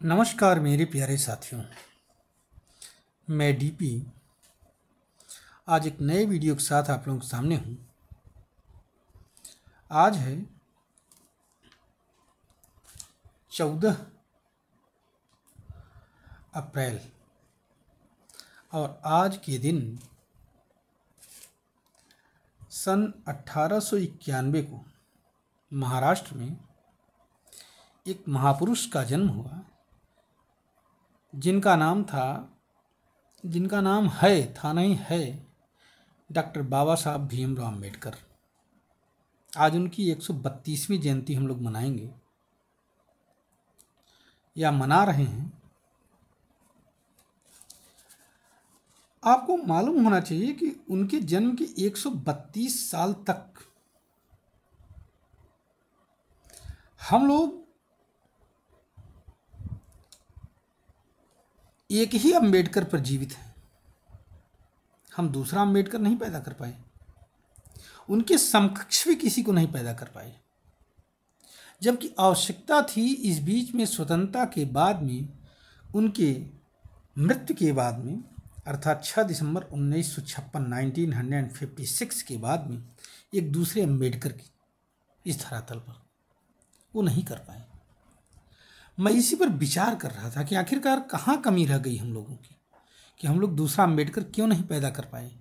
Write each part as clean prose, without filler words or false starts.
नमस्कार मेरे प्यारे साथियों। मैं डीपी आज एक नए वीडियो के साथ आप लोगों के सामने हूँ। आज है 14 अप्रैल और आज के दिन सन 1891 को महाराष्ट्र में एक महापुरुष का जन्म हुआ जिनका नाम है डॉक्टर बाबा साहब भीमराव अम्बेडकर। आज उनकी 132वीं जयंती हम लोग मनाएंगे या मना रहे हैं। आपको मालूम होना चाहिए कि उनके जन्म के 132 साल तक हम लोग एक ही अम्बेडकर पर जीवित हैं। हम दूसरा अम्बेडकर नहीं पैदा कर पाए, उनके समकक्ष भी किसी को नहीं पैदा कर पाए, जबकि आवश्यकता थी। इस बीच में स्वतंत्रता के बाद में, उनके मृत्यु के बाद में, अर्थात 6 दिसंबर 1956 के बाद में एक दूसरे अम्बेडकर की इस धरातल पर वो नहीं कर पाए। मैं इसी पर विचार कर रहा था कि आखिरकार कहाँ कमी रह गई हम लोगों की कि हम लोग दूसरा अम्बेडकर क्यों नहीं पैदा कर पाए।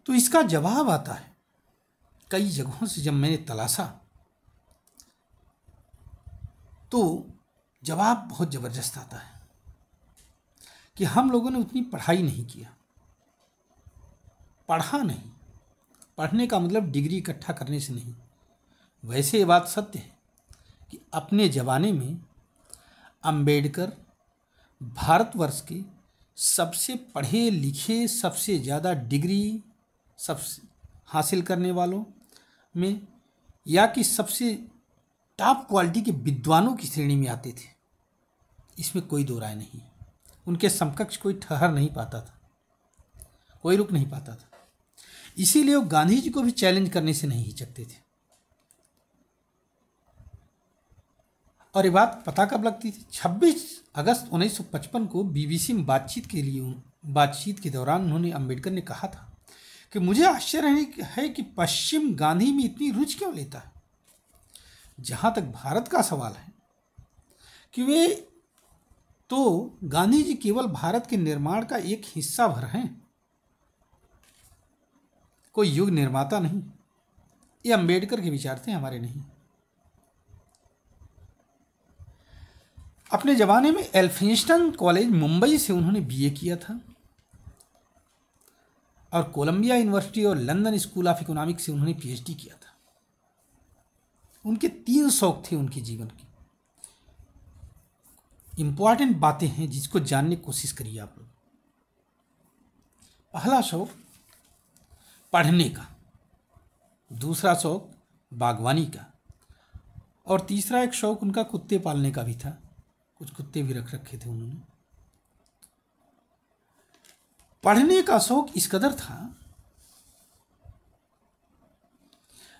तो इसका जवाब आता है कई जगहों से। जब मैंने तलाशा तो जवाब बहुत ज़बरदस्त आता है कि हम लोगों ने उतनी पढ़ाई नहीं किया। पढ़ा नहीं, पढ़ने का मतलब डिग्री इकट्ठा करने से नहीं। वैसे ये बात सत्य है कि अपने ज़माने में अम्बेडकर भारतवर्ष के सबसे पढ़े लिखे, सबसे ज़्यादा डिग्री सबसे हासिल करने वालों में, या कि सबसे टॉप क्वालिटी के विद्वानों की श्रेणी में आते थे। इसमें कोई दो राय नहीं। उनके समकक्ष कोई ठहर नहीं पाता था, कोई रुक नहीं पाता था। इसीलिए वो गांधी जी को भी चैलेंज करने से नहीं हिचकते थे। और ये बात पता कब लगती थी? 26 अगस्त 1955 को बीबीसी में बातचीत के दौरान उन्होंने अम्बेडकर ने कहा था कि मुझे आश्चर्य है कि पश्चिम गांधी में इतनी रुचि क्यों लेता है। जहाँ तक भारत का सवाल है कि वे तो गांधी जी केवल भारत के निर्माण का एक हिस्सा भर हैं, कोई युग निर्माता नहीं। ये अम्बेडकर के विचार थे, हमारे नहीं। अपने ज़माने में एल्फिंस्टन कॉलेज मुंबई से उन्होंने बीए किया था और कोलंबिया यूनिवर्सिटी और लंदन स्कूल ऑफ इकोनॉमिक्स से उन्होंने पीएचडी किया था। उनके 3 शौक थे उनके जीवन के। इंपॉर्टेंट बातें हैं जिसको जानने की कोशिश करिए आप लोग। पहला शौक पढ़ने का, दूसरा शौक बागवानी का, और तीसरा एक शौक उनका कुत्ते पालने का भी था। कुछ कुत्ते भी रख रखे थे उन्होंने। पढ़ने का शौक इस कदर था,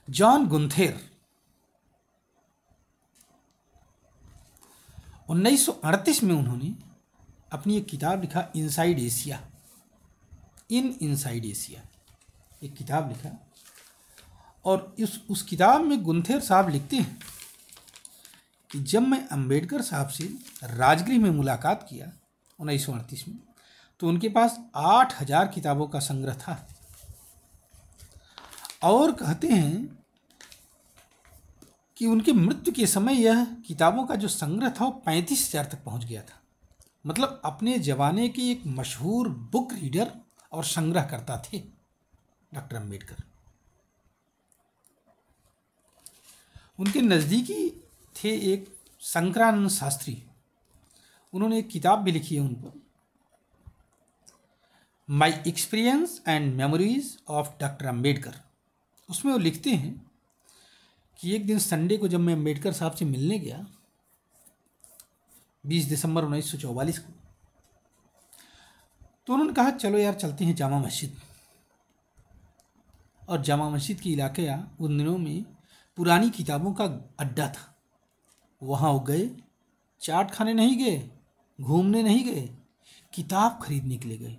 जॉन गुंथेर 1938 में उन्होंने अपनी एक किताब लिखा, इनसाइड एशिया, इनसाइड एशिया एक किताब लिखा। और उस किताब में गुंथेर साहब लिखते हैं कि जब मैं अम्बेडकर साहब से राजगृह में मुलाकात किया 1938 में, तो उनके पास 8000 किताबों का संग्रह था। और कहते हैं कि उनके मृत्यु के समय यह किताबों का जो संग्रह था वो 35,000 तक पहुंच गया था। मतलब अपने ज़माने के एक मशहूर बुक रीडर और संग्रहकर्ता थे डॉक्टर अम्बेडकर। उनके नज़दीकी थे एक शंकरानंद शास्त्री, उन्होंने एक किताब भी लिखी है उन पर, my experience and memories of doctor Ambedkar. उसमें वो लिखते हैं कि एक दिन संडे को जब मैं अम्बेडकर साहब से मिलने गया 20 दिसंबर 1944 को, तो उन्होंने कहा चलो यार चलते हैं जामा मस्जिद। और जामा मस्जिद के इलाके उन दिनों में पुरानी किताबों का अड्डा था। वहाँ वो गए, चाट खाने नहीं गए, घूमने नहीं गए, किताब खरीदने के लिए गए।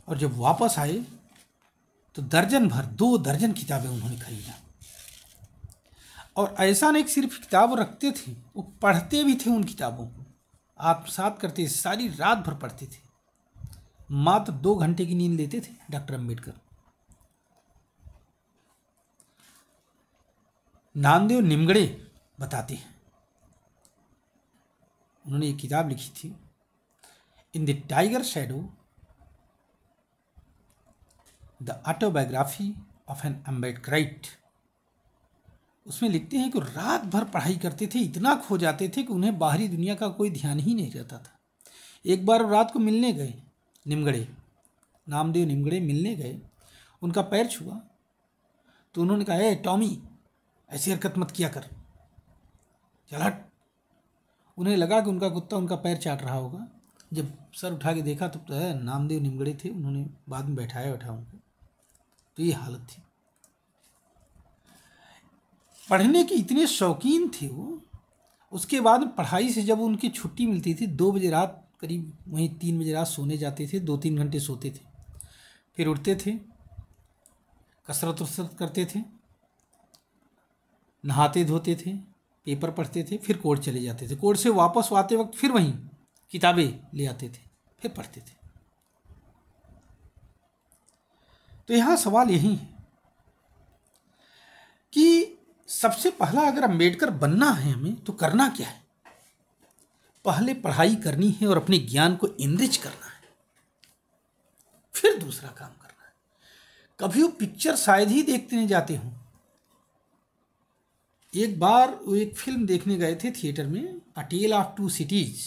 और जब वापस आए तो दर्जन भर 2 दर्जन किताबें उन्होंने खरीदा। और ऐसा नहीं कि सिर्फ किताब रखते थे, वो पढ़ते भी थे उन किताबों को, आत्मसात करते, सारी रात भर पढ़ते थे। मात्र 2 घंटे की नींद लेते थे डॉक्टर अम्बेडकर। नामदेव निमगड़े बताते हैं, उन्होंने एक किताब लिखी थी, in the tiger shadow the autobiography of an Ambedkarite. उसमें लिखते हैं कि रात भर पढ़ाई करते थे, इतना खो जाते थे कि उन्हें बाहरी दुनिया का कोई ध्यान ही नहीं रहता था। एक बार रात को मिलने गए, निमगड़े, नामदेव निमगड़े मिलने गए, उनका पैर छुआ तो उन्होंने कहा, ए टॉमी, ऐसी हरकत मत किया कर, चल हट। उन्हें लगा कि उनका कुत्ता उनका पैर चाट रहा होगा। जब सर उठा के देखा तो नामदेव निमगड़े थे, उन्होंने बाद में बैठाया उनको। तो ये हालत थी। पढ़ने के इतने शौकीन थे वो। उसके बाद पढ़ाई से जब उनकी छुट्टी मिलती थी 2 बजे रात करीब, वहीं 3 बजे रात सोने जाते थे, 2-3 घंटे सोते थे, फिर उठते थे, कसरत वसरत करते थे, नहाते धोते थे, पेपर पढ़ते थे, फिर कोर्ट चले जाते थे। कोर्ट से वापस आते वक्त फिर वहीं किताबें ले आते थे, फिर पढ़ते थे। तो यहाँ सवाल यही है कि सबसे पहला अगर अम्बेडकर बनना है हमें तो करना क्या है? पहले पढ़ाई करनी है और अपने ज्ञान को इनरिच करना है, फिर दूसरा काम करना है। कभी वो पिक्चर शायद ही देखते नहीं जाते हों। एक बार वो एक फिल्म देखने गए थे थिएटर में, अ टेल ऑफ 2 सिटीज,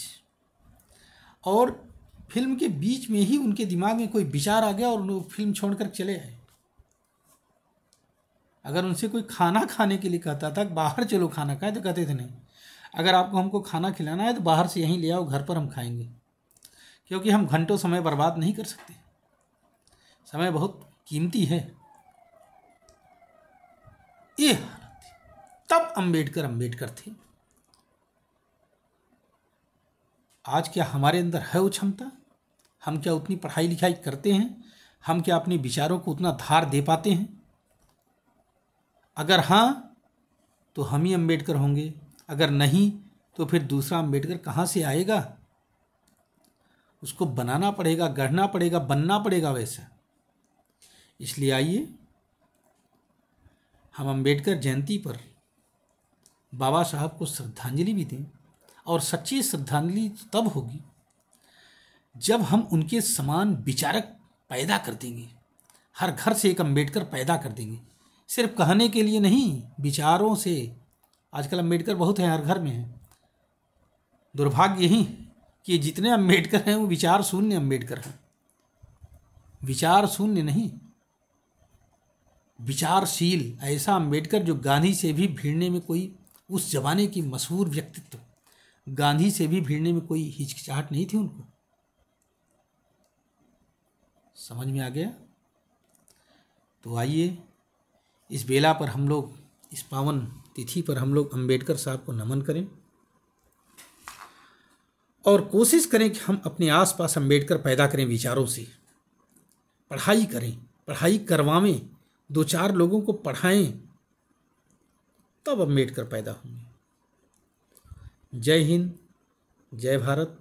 और फिल्म के बीच में ही उनके दिमाग में कोई विचार आ गया और वो फिल्म छोड़कर चले आए। अगर उनसे कोई खाना खाने के लिए कहता था बाहर चलो खाना खाए, तो कहते थे नहीं, अगर आपको हमको खाना खिलाना है तो बाहर से यहीं ले आओ, घर पर हम खाएंगे, क्योंकि हम घंटों समय बर्बाद नहीं कर सकते, समय बहुत कीमती है। ये हालत थी। तब अम्बेडकर थे। आज क्या हमारे अंदर है वो क्षमता? हम क्या उतनी पढ़ाई लिखाई करते हैं? हम क्या अपने विचारों को उतना धार दे पाते हैं? अगर हाँ तो हम ही अम्बेडकर होंगे, अगर नहीं तो फिर दूसरा अम्बेडकर कहाँ से आएगा? उसको बनाना पड़ेगा, गढ़ना पड़ेगा, बनना पड़ेगा वैसा। इसलिए आइए हम अम्बेडकर जयंती पर बाबा साहब को श्रद्धांजलि भी दें। और सच्ची श्रद्धांजलि तब होगी जब हम उनके समान विचारक पैदा कर देंगे, हर घर से एक अम्बेडकर पैदा कर देंगे, सिर्फ कहने के लिए नहीं, विचारों से। आजकल अम्बेडकर बहुत हैं, हर घर में हैं। दुर्भाग्य यही कि जितने अम्बेडकर हैं वो विचार शून्य अम्बेडकर हैं। विचार शून्य नहीं, विचारशील ऐसा अम्बेडकर जो गांधी से भी भिड़ने में कोई, उस जमाने की मशहूर व्यक्तित्व, गांधी से भी भिड़ने में कोई हिचकिचाहट नहीं थी उनको। समझ में आ गया? तो आइए इस बेला पर हम लोग, इस पावन तिथि पर हम लोग अम्बेडकर साहब को नमन करें और कोशिश करें कि हम अपने आसपास अम्बेडकर पैदा करें विचारों से। पढ़ाई करें, पढ़ाई करवाएं, 2-4 लोगों को पढ़ाएं, तब अम्बेडकर पैदा होंगे। जय हिंद, जय भारत,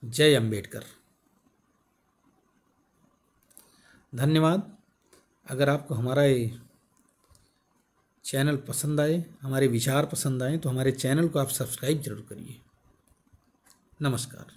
जय अम्बेडकर। धन्यवाद। अगर आपको हमारा ये चैनल पसंद आए, हमारे विचार पसंद आए, तो हमारे चैनल को आप सब्सक्राइब जरूर करिए। नमस्कार।